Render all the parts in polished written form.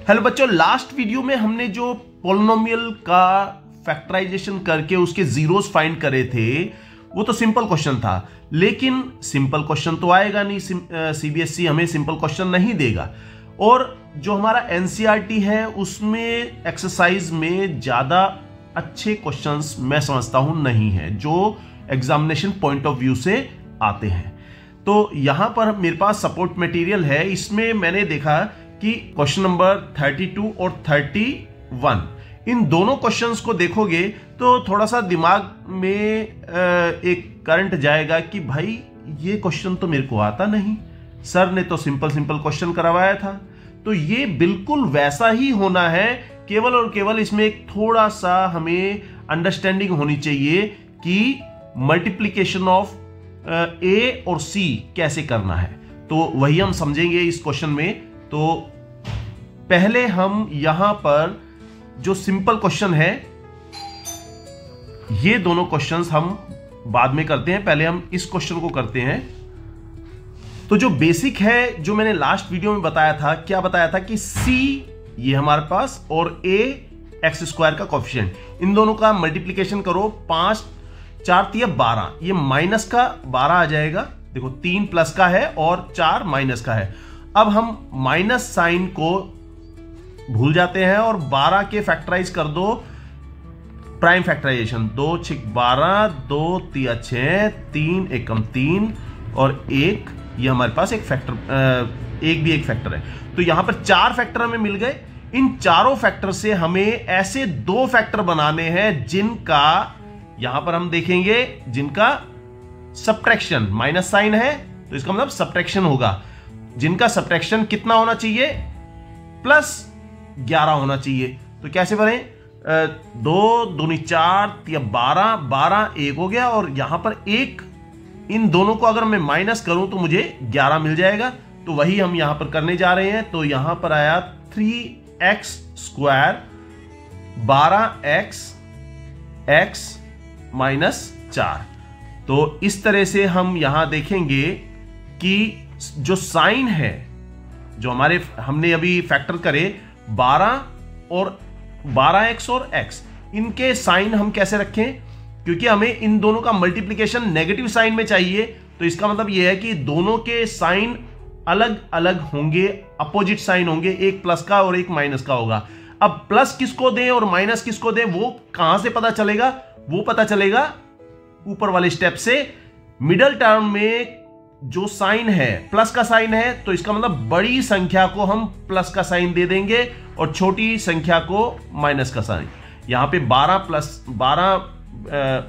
Hello बच्चों, last video में हमने जो पॉलिनोमियल का फैक्टराइजेशन करके उसके जीरोस फाइंड करे थे वो तो सिंपल क्वेश्चन था, लेकिन सिंपल क्वेश्चन तो आएगा नहीं, सीबीएसई हमें सिंपल क्वेश्चन नहीं देगा। और जो हमारा एनसीईआरटी है उसमें एक्सरसाइज में ज्यादा अच्छे क्वेश्चंस मैं समझता हूं नहीं है जो एग्जामिनेशन पॉइंट ऑफ व्यू से आते हैं। तो यहां पर मेरे पास सपोर्ट मटेरियल है, इसमें मैंने देखा कि क्वेश्चन नंबर 32 और 31 इन दोनों क्वेश्चंस को देखोगे तो थोड़ा सा दिमाग में एक करंट जाएगा कि भाई ये क्वेश्चन तो मेरे को आता नहीं, सर ने तो सिंपल सिंपल क्वेश्चन करवाया था। तो ये बिल्कुल वैसा ही होना है, केवल और केवल इसमें एक थोड़ा सा हमें अंडरस्टैंडिंग होनी चाहिए कि मल्टीप्लीकेशन ऑफ ए और सी कैसे करना है, तो वही हम समझेंगे इस क्वेश्चन में। तो पहले हम यहां पर जो सिंपल क्वेश्चन है, ये दोनों क्वेश्चंस हम बाद में करते हैं, पहले हम इस क्वेश्चन को करते हैं। तो जो बेसिक है, जो मैंने लास्ट वीडियो में बताया था, क्या बताया था कि c ये हमारे पास और a एक्स स्क्वायर का कोएफिशिएंट, इन दोनों का मल्टीप्लीकेशन करो, 5 4 3 12, ये माइनस का 12 आ जाएगा। देखो 3 प्लस का है और 4 माइनस का है। अब हम माइनस साइन को भूल जाते हैं और 12 के फैक्टराइज कर दो, प्राइम फैक्टराइजेशन, 2 6 12, 2 3 6, 3 1 3 और 1, ये हमारे पास एक फैक्टर, एक भी एक फैक्टर है। तो यहां पर 4 फैक्टर हमें मिल गए। इन चारों फैक्टर से हमें ऐसे 2 फैक्टर बनाने हैं जिनका, यहां पर हम देखेंगे, जिनका सब्ट्रैक्शन, माइनस साइन है तो इसका मतलब सब्ट्रैक्शन होगा, जिनका सब्ट्रैक्शन कितना होना चाहिए, +11 होना चाहिए। तो कैसे बने, 2 दूनी 4 या 12, 12 1 हो गया, और यहां पर 1, इन दोनों को अगर मैं माइनस करूं तो मुझे 11 मिल जाएगा। तो वही हम यहां पर करने जा रहे हैं। तो यहां पर आया 3x स्क्वायर 12x x -4। तो इस तरह से हम यहां देखेंगे कि जो साइन है, जो हमारे हमने अभी फैक्टर करे 12 और 12x और x, इनके साइन हम कैसे रखें, क्योंकि हमें इन दोनों का मल्टीप्लिकेशन नेगेटिव साइन में चाहिए। तो इसका मतलब यह है कि दोनों के साइन अलग अलग होंगे, अपोजिट साइन होंगे, एक प्लस का और एक माइनस का होगा। अब प्लस किसको दें और माइनस किसको दें वो कहां से पता चलेगा, वो पता चलेगा ऊपर वाले स्टेप से। मिडल टर्म में जो साइन है, प्लस का साइन है, तो इसका मतलब बड़ी संख्या को हम प्लस का साइन दे देंगे और छोटी संख्या को माइनस का साइन। यहां पे 12 प्लस 12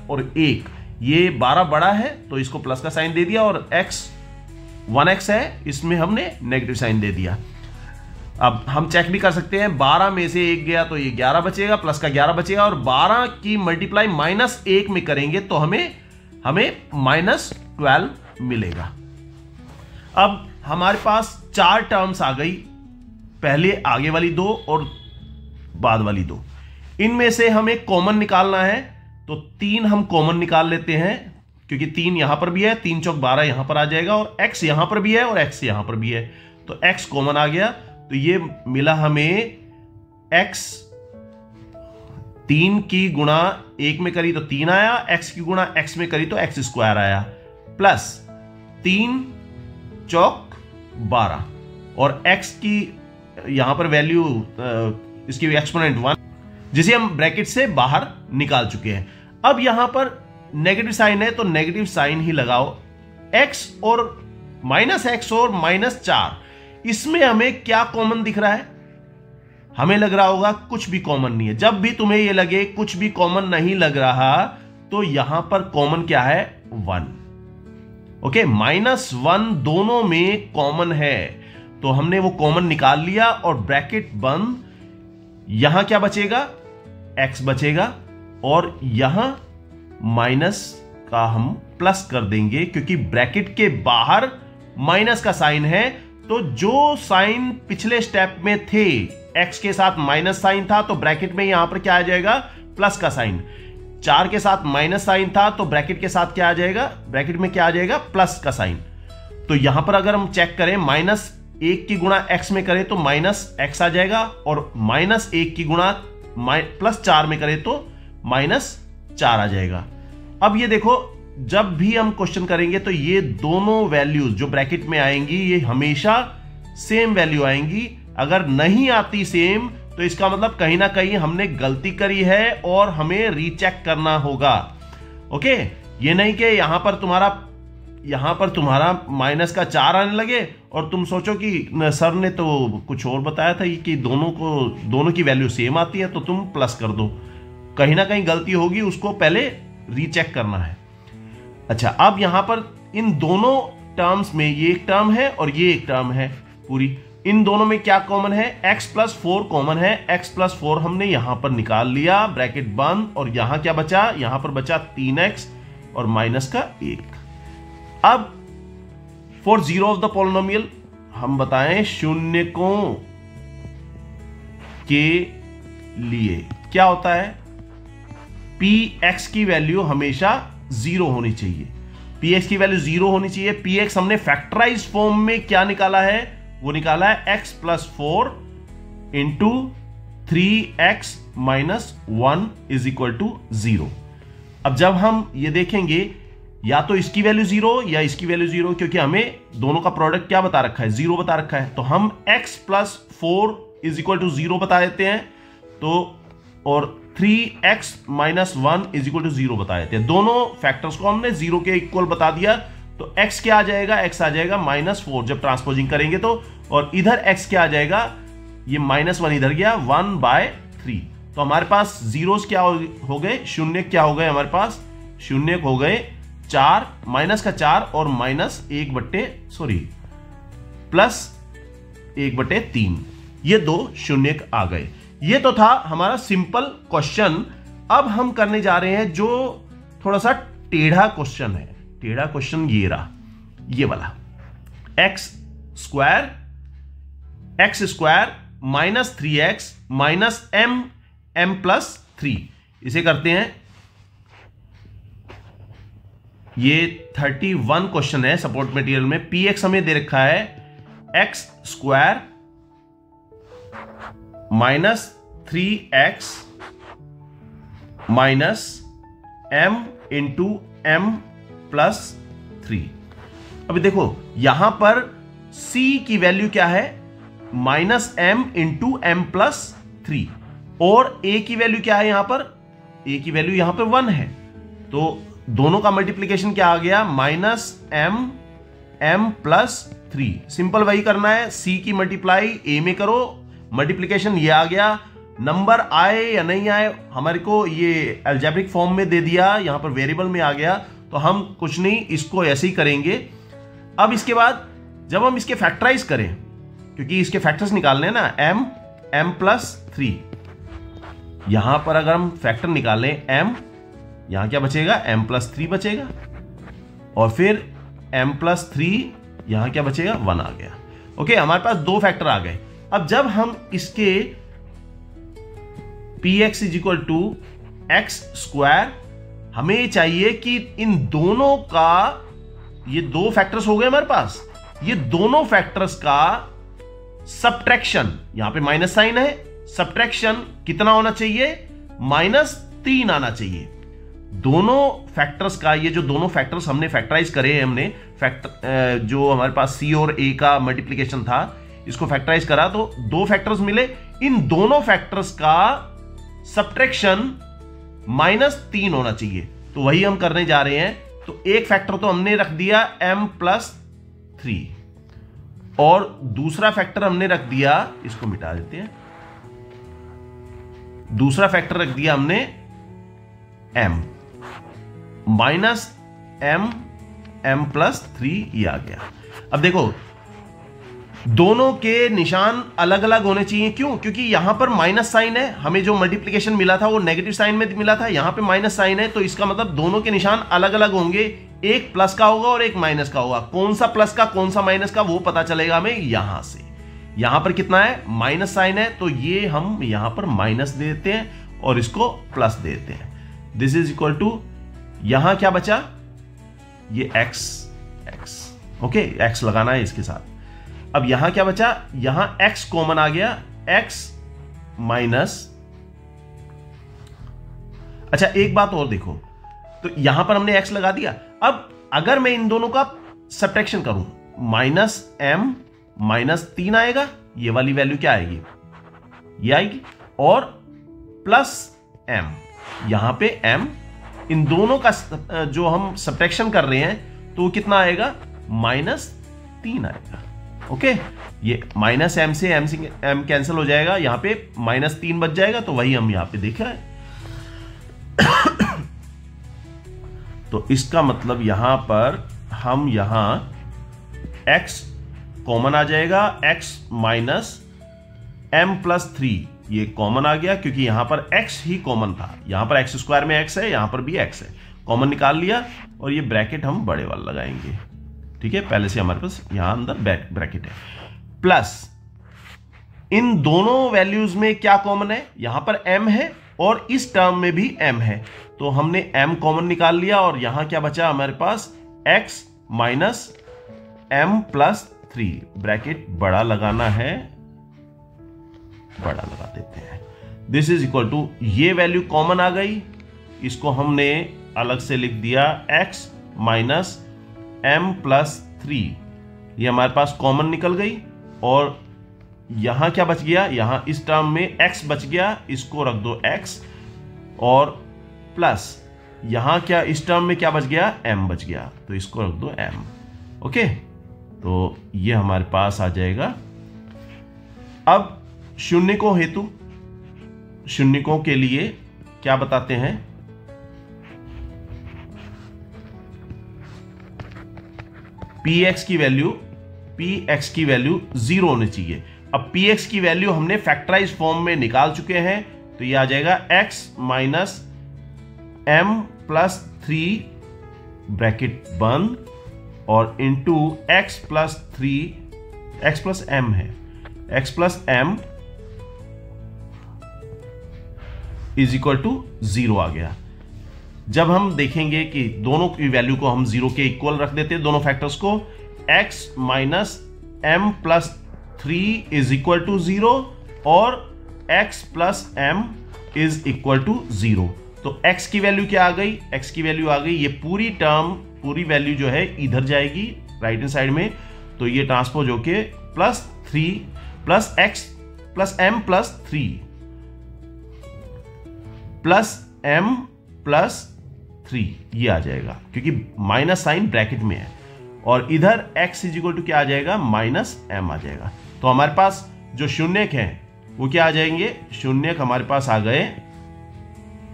और 1, ये 12 बड़ा है तो इसको प्लस का साइन दे दिया, और x 1x है, इसमें हमने नेगेटिव साइन दे दिया। अब हम चेक भी कर सकते हैं, 12 में से 1 गया तो ये 11 बचेगा, प्लस का 11 बचेगा, और 12 की मल्टीप्लाई -1 में करेंगे तो हमें -12 मिलेगा। अब हमारे पास 4 टर्म्स आ गई, पहले आगे वाली 2 और बाद वाली 2। इनमें से हमें कॉमन निकालना है, तो 3 हम कॉमन निकाल लेते हैं, क्योंकि 3 यहां पर भी है, 3 चौक 12 यहां पर आ जाएगा, और x यहां पर भी है और x यहां पर भी है, तो x कॉमन आ गया। तो ये मिला हमें x, 3 की गुणा 1 में करी तो 3 आया, x की गुणा x में करी तो x स्क्वायर आया, प्लस 3 चौक 12, और x की यहां पर वैल्यू, इसकी एक्सपोनेंट 1, जिसे हम ब्रैकेट से बाहर निकाल चुके हैं। अब यहां पर नेगेटिव साइन है तो नेगेटिव साइन ही लगाओ। x और -x और -4, इसमें हमें क्या कॉमन दिख रहा है, हमें लग रहा होगा कुछ भी कॉमन नहीं है। जब भी तुम्हें यह लगे कुछ भी कॉमन नहीं लग रहा, तो यहां पर कॉमन क्या है, 1। ओके, -1 दोनों में कॉमन है, तो हमने वो कॉमन निकाल लिया और ब्रैकेट बंद। यहां क्या बचेगा, x बचेगा, और यहां माइनस का हम प्लस कर देंगे, क्योंकि ब्रैकेट के बाहर माइनस का साइन है। तो जो साइन पिछले स्टेप में थे, x के साथ माइनस साइन था, तो ब्रैकेट में यहां पर क्या आ जाएगा, प्लस का साइन। 4 के साथ माइनस साइन था, तो ब्रैकेट के साथ क्या आ जाएगा, ब्रैकेट में क्या आ जाएगा, प्लस का साइन। तो यहां पर अगर हम चेक करें, 1 की गुणा x में करें तो माइनस x आ जाएगा, और माइनस 1 की गुणा प्लस 4 में करें तो माइनस 4 आ जाएगा। अब ये देखो, जब भी हम क्वेश्चन करेंगे तो ये दोनों वैल्यूज जो ब्रैकेट में आएंगी ये हमेशा सेम वैल्यू आएंगी। अगर नहीं आती सेम तो इसका मतलब कहीं ना कहीं हमने गलती करी है और हमें रीचेक करना होगा। ओके, ये नहीं कि यहां पर तुम्हारा माइनस का 4 आने लगे और तुम सोचो कि सर ने तो कुछ और बताया था कि दोनों की वैल्यू सेम आती है तो तुम प्लस कर दो। कहीं ना कहीं गलती होगी, उसको पहले रीचेक करना है। अच्छा, अब यहां पर इन दोनों टर्म्स में ये एक टर्म है और ये एक टर्म है पूरी, इन दोनों में क्या कॉमन है? x प्लस 4 कॉमन है। x प्लस 4 हमने यहां पर निकाल लिया, ब्रैकेट बंद, और यहां क्या बचा? यहां पर बचा 3x और माइनस का 1। अब for zero of the polynomial हम बताएं शून्यकों के लिए क्या होता है? px की वैल्यू हमेशा 0 होनी चाहिए। px की वैल्यू 0 होनी चाहिए। px हमने फैक्टराइज फॉर्म में क्या निकाला है? वो निकाला है x plus 4 into 3x minus 1 is equal to 0। अब जब हम ये देखेंगे, या तो इसकी वैल्यू 0 या इसकी वैल्यू 0, क्योंकि हमें दोनों का प्रोडक्ट क्या बता रखा है? 0 बता रखा है। तो हम x plus 4 is equal to 0 बता देते हैं, तो और 3x minus 1 is equal to 0 बता देते हैं। दोनों फैक्टर्स को हमने 0 के इक्वल बता दिया, तो x क्या आ जाएगा? x आ जाएगा -4 जब ट्रांसपोजिंग करेंगे तो, और इधर x क्या आ जाएगा? ये -1 इधर गया, 1/3। तो हमारे पास जीरोस क्या हो गए? शून्य क्या हो गए हमारे पास? शून्य हो गए 4, माइनस का 4 और माइनस 1/, प्लस 1/3। ये दो शून्य आ गए। ये तो था हमारा सिंपल क्वेश्चन। अब हम करने जा रहे हैं जो थोड़ा सा टेढ़ा क्वेश्चन है। टेढ़ा क्वेश्चन ये रहा, ये वाला, x square minus 3x minus m plus 3। इसे करते हैं, ये 31 क्वेश्चन है सपोर्ट मटेरियल में। px हमें दे रखा है x square minus 3x minus m into m plus 3। अभी देखो यहां पर c की वैल्यू क्या है? -m इंटू m प्लस 3, और a की वैल्यू क्या है? यहां पर a की वैल्यू यहां पर 1 है, तो दोनों का मल्टीप्लीकेशन क्या आ गया? -m plus 3। सिंपल वही करना है, c की मल्टीप्लाई a में करो, मल्टीप्लीकेशन ये आ गया। नंबर आए या नहीं आए, हमारे को ये अलजेब्रिक फॉर्म में दे दिया, यहां पर वेरिएबल में आ गया, तो हम कुछ नहीं, इसको ऐसे ही करेंगे। अब इसके बाद जब हम इसके फैक्टराइज करें, क्योंकि इसके फैक्टर्स निकालने हैं ना, m प्लस 3, यहां पर अगर हम फैक्टर निकालें m, यहां क्या बचेगा? m प्लस 3 बचेगा, और फिर m प्लस 3, यहां क्या बचेगा? 1 आ गया। ओके, हमारे पास दो फैक्टर आ गए। अब जब हम इसके px is equal to X square, हमें चाहिए कि इन दोनों का, ये दो फैक्टर्स हो गए हमारे पास, ये दोनों फैक्टर्स का सब्ट्रैक्शन, यहां पे माइनस साइन है, सब्ट्रैक्शन कितना होना चाहिए? -3 आना चाहिए। दोनों फैक्टर्स का, ये जो दोनों फैक्टर्स हमने फैक्टराइज करे हैं, हमने फैक्टर जो हमारे पास c और a का मल्टीप्लीकेशन था, इसको फैक्टराइज करा तो दो फैक्टर्स मिले। इन दोनों फैक्टर्स का सब्ट्रैक्शन -3 होना चाहिए, तो वही हम करने जा रहे हैं। तो एक फैक्टर तो हमने रख दिया m प्लस 3, और दूसरा फैक्टर हमने रख दिया, इसको मिटा देते हैं, दूसरा फैक्टर रख दिया हमने m -m प्लस 3, ये आ गया। अब देखो दोनों के निशान अलग अलग होने चाहिए। क्यों? क्योंकि यहां पर माइनस साइन है, हमें जो मल्टीप्लिकेशन मिला था वो नेगेटिव साइन में मिला था, यहां पे माइनस साइन है, तो इसका मतलब दोनों के निशान अलग अलग होंगे। एक प्लस का होगा और एक माइनस का होगा। कौन सा प्लस का कौन सा माइनस का वो पता चलेगा हमें यहां से। यहां पर कितना है? माइनस साइन है, तो ये हम यहां पर माइनस दे देते हैं और इसको प्लस दे देते हैं। दिस इज इक्वल टू, यहां क्या बचा? ये x। ओके, x लगाना है इसके साथ। अब यहां क्या बचा, यहां x कॉमन आ गया, x माइनस, अच्छा एक बात और देखो, तो यहां पर हमने x लगा दिया। अब अगर मैं इन दोनों का सब्ट्रैक्शन करूं, -m -3 आएगा, ये वाली वैल्यू क्या आएगी, ये आएगी, और प्लस m, यहां पे m, इन दोनों का जो हम सब्ट्रैक्शन कर रहे हैं तो कितना आएगा, -3 आएगा। ओके, ये -m से m कैंसिल हो जाएगा, यहां पे -3 बच जाएगा, तो वही हम यहां पे देख रहे हैं। तो इसका मतलब यहां पर हम यहां x कॉमन आ जाएगा, x माइनस m+3, ये कॉमन आ गया क्योंकि यहां पर x ही कॉमन था, यहां पर x² में x है, यहां पर भी x है, कॉमन निकाल लिया, और ये ब्रैकेट हम बड़े वाला लगाएंगे। ठीक है, पहले से हमारे पास यहां अंदर ब्रैकेट है, प्लस इन दोनों वैल्यूज में क्या कॉमन है, यहां पर m है और इस टर्म में भी m है, तो हमने m कॉमन निकाल लिया, और यहां क्या बचा हमारे पास, x माइनस m+3, ब्रैकेट बड़ा लगाना है, बड़ा लगा देते हैं। दिस इज इक्वल टू, ये वैल्यू कॉमन आ गई, इसको हमने अलग से लिख दिया, x माइनस m+3, ये हमारे पास कॉमन निकल गई, और यहां क्या बच गया, यहां इस टर्म में x बच गया, इसको रख दो x, और प्लस यहां क्या, इस टर्म में क्या बच गया, m बच गया, तो इसको रख दो m। ओके, तो ये हमारे पास आ जाएगा। अब शून्यकों हेतु, शून्यकों के लिए क्या बताते हैं, px की वैल्यू 0 होनी चाहिए। अब px की वैल्यू हमने फैक्टराइज फॉर्म में निकाल चुके हैं, तो ये आ जाएगा x माइनस m+3 ब्रैकेट बंद, और इंटू x+3, x+m है, x+m इज इक्वल टू 0 आ गया। जब हम देखेंगे कि दोनों की वैल्यू को हम 0 के इक्वल रख देते हैं, दोनों फैक्टर्स को, x minus m+3 is equal to 0 और x+m इज इक्वल टू 0। तो x की वैल्यू क्या आ गई, x की वैल्यू आ गई, ये पूरी टर्म, पूरी वैल्यू जो है इधर जाएगी राइट हैंड साइड में, तो ये ट्रांसपोज होके +3 plus x plus m+3 plus m+3, ये आ जाएगा क्योंकि माइनस साइन ब्रैकेट में है, और इधर x इज इक्वल टू क्या आ जाएगा, -m आ जाएगा। तो हमारे पास जो शून्यक हैं वो क्या आ जाएंगे, शून्यक हमारे पास आ गए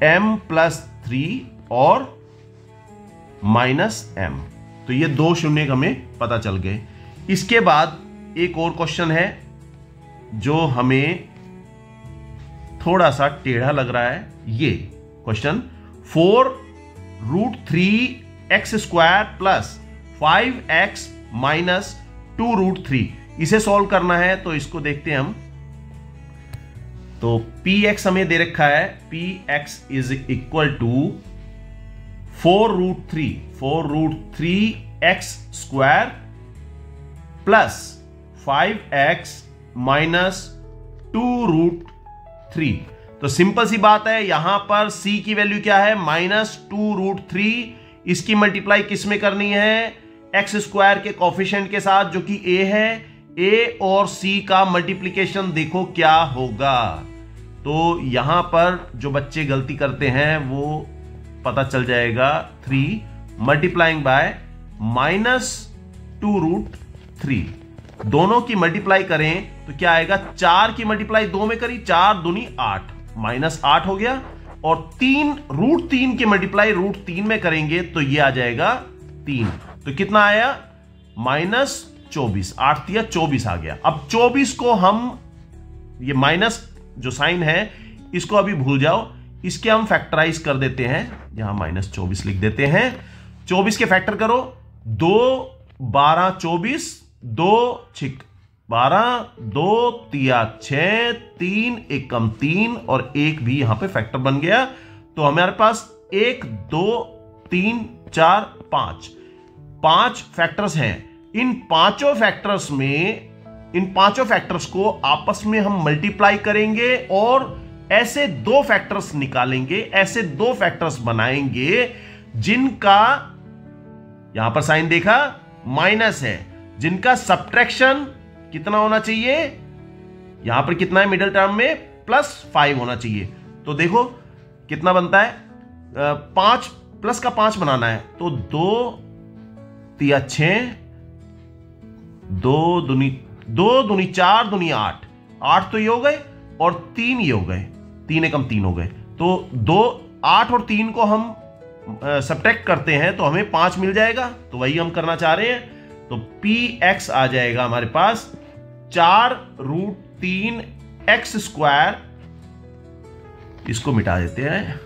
m+3 और -m, तो ये दो शून्यक हमें पता चल गए। इसके बाद एक और क्वेश्चन है जो हमें थोड़ा सा टेढ़ा लग रहा है, ये question 4√3x² plus 5x minus 2√3, इसे सॉल्व करना है, तो इसको देखते हैं हम। तो px हमें दे रखा है, px is equal to 4√3x² plus 5x minus 2√3। तो सिंपल सी बात है, यहां पर c की वैल्यू क्या है, -2√3, इसकी मल्टीप्लाई किस में करनी है, x² के कोफिशिएंट के साथ जो कि a है, a और c का मल्टीप्लिकेशन देखो क्या होगा। तो यहां पर जो बच्चे गलती करते हैं वो पता चल जाएगा, 3 मल्टीप्लाइंग बाय -2√3, दोनों की मल्टीप्लाई करें तो क्या आएगा, 4 की मल्टीप्लाई 2 में करी, 4 दूनी 8, -8 हो गया, और 3√3 की मल्टीप्लाई √3 में करेंगे तो ये आ जाएगा 3, तो कितना आया, -24, 8 या 24 आ गया। अब 24 को हम, ये माइनस जो साइन है इसको अभी भूल जाओ, इसके हम फैक्टराइज कर देते हैं, यहां -24 लिख देते हैं। 24 के फैक्टर करो, 2 12 24, 2 6 12, 2 3 6, 3 1 कम 3 और 1 भी यहां पे फैक्टर बन गया। तो हमारे पास 1 2 3 4 5 फैक्टर्स हैं। इन पांचों फैक्टर्स में इन पांचों फैक्टर्स को आपस में हम मल्टीप्लाई करेंगे और ऐसे दो फैक्टर्स निकालेंगे, ऐसे दो फैक्टर्स बनाएंगे जिनका, यहां पर साइन देखा माइनस है, जिनका सब्ट्रैक्शन कितना होना चाहिए, यहां पर कितना है मिडिल टर्म में, +5 होना चाहिए। तो देखो कितना बनता है, 5 प्लस का 5 बनाना है, तो 2 तिया 6, 2 दूनी 4 दूनी 8, 8 तो ये हो गए और 3 ये हो गए, 3 एकम 3 हो गए। तो 2, 8 और 3 को हम सब्ट्रैक्ट करते हैं तो हमें 5 मिल जाएगा, तो वही हम करना चाह रहे हैं। तो px आ जाएगा हमारे पास 4√3x², इसको मिटा देते हैं,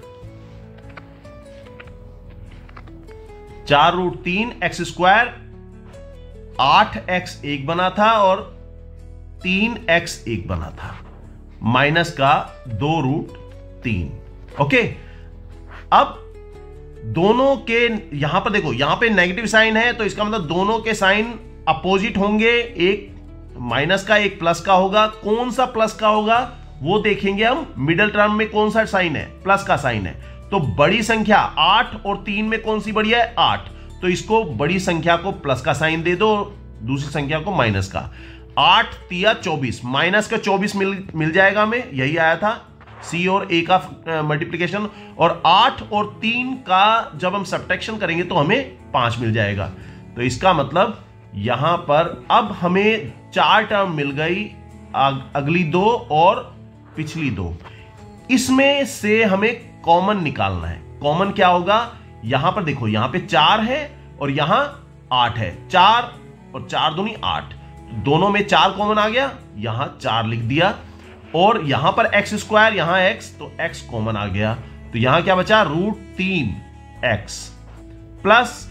4√3x², 8x एक बना था और 3x एक बना था, माइनस का 2√3। ओके, अब दोनों के यहां पर देखो, यहां पे नेगेटिव साइन है तो इसका मतलब दोनों के साइन अपोजिट होंगे, एक माइनस का एक प्लस का होगा। कौन सा प्लस का होगा वो देखेंगे हम, मिडिल टर्म में कौन सा साइन है, प्लस का साइन है। तो बड़ी संख्या 8 और 3 में कौन सी बड़ी है, 8, तो इसको बड़ी संख्या को प्लस का साइन दे दो, दूसरी संख्या को माइनस का। 8 तिया 24, माइनस का 24 मिल जाएगा हमें, यही आया था C और A का मल्टीप्लिकेशन, और 8 और 3 का जब हम सब्ट्रैक्शन करेंगे तो हमें 5 मिल जाएगा। तो इसका मतलब यहां पर अब हमें 4 टर्म मिल गई, अगली 2 और पिछली 2। इसमें से हमें कॉमन निकालना है। कॉमन क्या होगा, यहां पर देखो, यहां पे 4 है और यहां 8 है, 4 और 4 दूनी 8, दोनों में 4 कॉमन आ गया, यहां 4 लिख दिया, और यहां पर x², यहां x, तो x कॉमन आ गया, तो यहां क्या बचा, √3x प्लस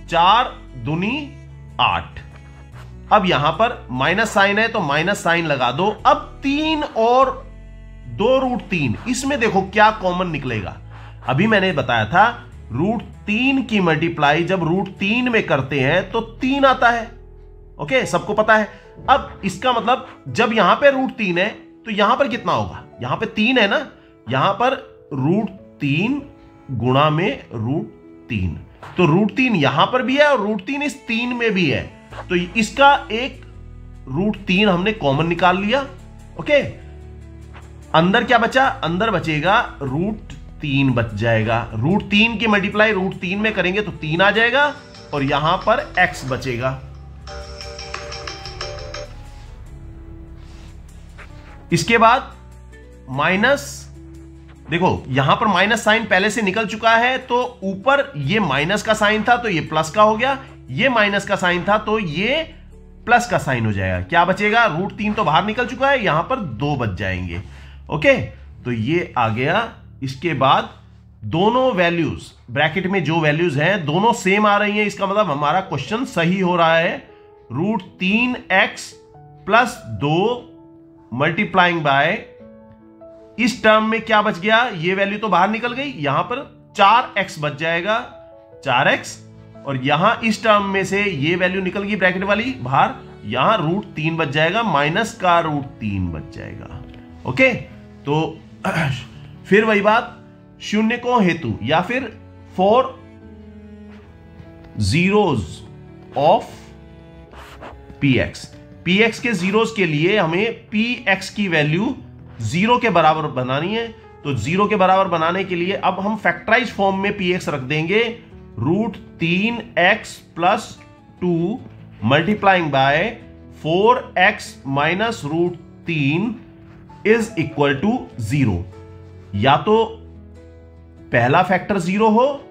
4 दूनी 8। अब यहां पर माइनस साइन है तो माइनस साइन लगा दो। अब 3 और 2√3, इसमें देखो क्या कॉमन निकलेगा। अभी मैंने बताया था √3 की मल्टीप्लाई जब √3 में करते हैं तो 3 आता है। ओके, सबको पता है। अब इसका मतलब जब यहां पे √3 है तो यहां पर कितना होगा, यहां पे 3 है ना, यहां पर √3 गुणा में √3, तो √3 यहां पर भी है और √3 इस 3 में भी है, तो इसका एक √3 हमने कॉमन निकाल लिया। ओके, अंदर क्या बचा, अंदर बचेगा √3 बच जाएगा। √3 की मल्टीप्लाई √3 में करेंगे तो 3 आ जाएगा और यहां पर x बचेगा। इसके बाद माइनस, देखो यहां पर माइनस साइन पहले से निकल चुका है, तो ऊपर ये माइनस का साइन था तो ये प्लस का हो गया, ये माइनस का साइन था तो ये प्लस का साइन हो जाएगा। क्या बचेगा, √3 तो बाहर निकल चुका है, यहां पर 2 बच जाएंगे। ओके, तो ये आ गया। इसके बाद दोनों वैल्यूज ब्रैकेट में जो वैल्यूज हैं दोनों सेम आ रही हैं, इसका मतलब हमारा क्वेश्चन सही हो रहा है। √3x प्लस 2 मल्टीप्लाइंग बाय, इस टर्म में क्या बच गया, ये वैल्यू तो बाहर निकल गई, यहां पर 4x बच जाएगा, 4x, और यहां इस टर्म में से ये वैल्यू निकल गई ब्रैकेट वाली बाहर, यहां √3 बच जाएगा, माइनस का √3 बच जाएगा। ओके, तो फिर वही बात, शून्य को हेतु या फिर फॉर जीरोज ऑफ px के जीरोस के लिए हमें px की वैल्यू 0 के बराबर बनानी है। तो 0 के बराबर बनाने के लिए अब हम फैक्टराइज फॉर्म में px रख देंगे, √3x plus 2 multiplying by 4x minus √3 is equal to 0। या तो पहला फैक्टर 0 हो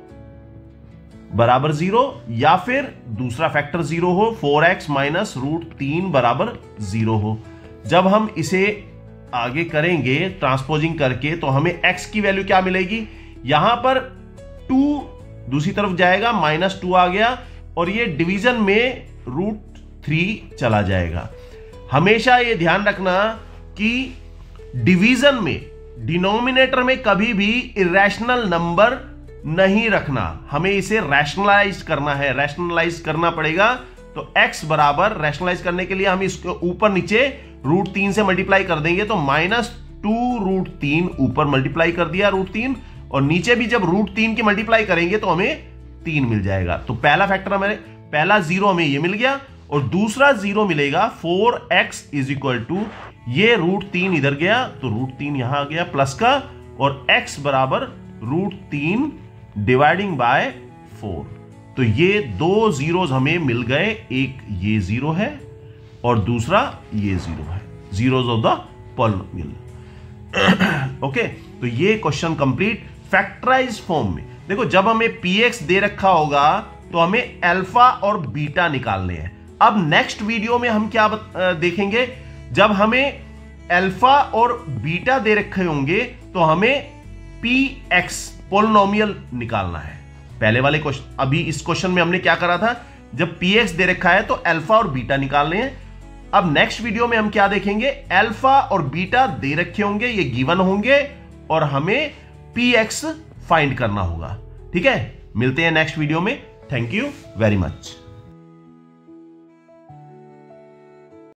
बराबर 0, या फिर दूसरा फैक्टर 0 हो, 4x माइनस √3 बराबर 0 हो। जब हम इसे आगे करेंगे ट्रांसपोजिंग करके तो हमें x की वैल्यू क्या मिलेगी, यहां पर 2 दूसरी तरफ जाएगा, -2 आ गया, और ये डिवीजन में √3 चला जाएगा। हमेशा ये ध्यान रखना कि डिवीजन में डिनोमिनेटर में कभी भी इरेशनल नंबर नहीं रखना, हमें इसे रैशनलाइज करना है, रैशनलाइज करना पड़ेगा तो x बराबर रैशनलाइज करने के लिए हम इसके ऊपर नीचे √3 से मल्टीप्लाई कर देंगे, तो -2√3 ऊपर मल्टीप्लाई कर दिया √3, और नीचे भी जब √3 की मल्टीप्लाई करेंगे तो हमें 3 मिल जाएगा। तो पहला फैक्टर हमें, पहला 0 हमें ये मिल गया, और दूसरा 0 मिलेगा 4x इज इक्वल टू, ये √3 इधर गया तो √3 यहां आ गया प्लस का, और x बराबर √3 डिवाइडिंग बाय 4। तो ये दो जीरोस हमें मिल गए, एक ये 0 है और दूसरा ये 0 है, zeros of the polynomial. Okay, तो ये क्वेश्चन कंप्लीट फैक्टराइज फॉर्म में। देखो जब हमें px दे रखा होगा तो हमें अल्फा और बीटा निकालने हैं। अब नेक्स्ट वीडियो में हम क्या देखेंगे, जब हमें अल्फा और बीटा दे रखे होंगे तो हमें px पॉलिनोमियल निकालना है। पहले वाले क्वेश्चन, अभी इस क्वेश्चन में हमने क्या करा था, जब px दे रखा है तो अल्फा और बीटा निकालने हैं। अब नेक्स्ट वीडियो में हम क्या देखेंगे, अल्फा और बीटा दे रखे होंगे, ये गिवन होंगे, और हमें px फाइंड करना होगा। ठीक है, मिलते हैं नेक्स्ट वीडियो में। Thank you very much.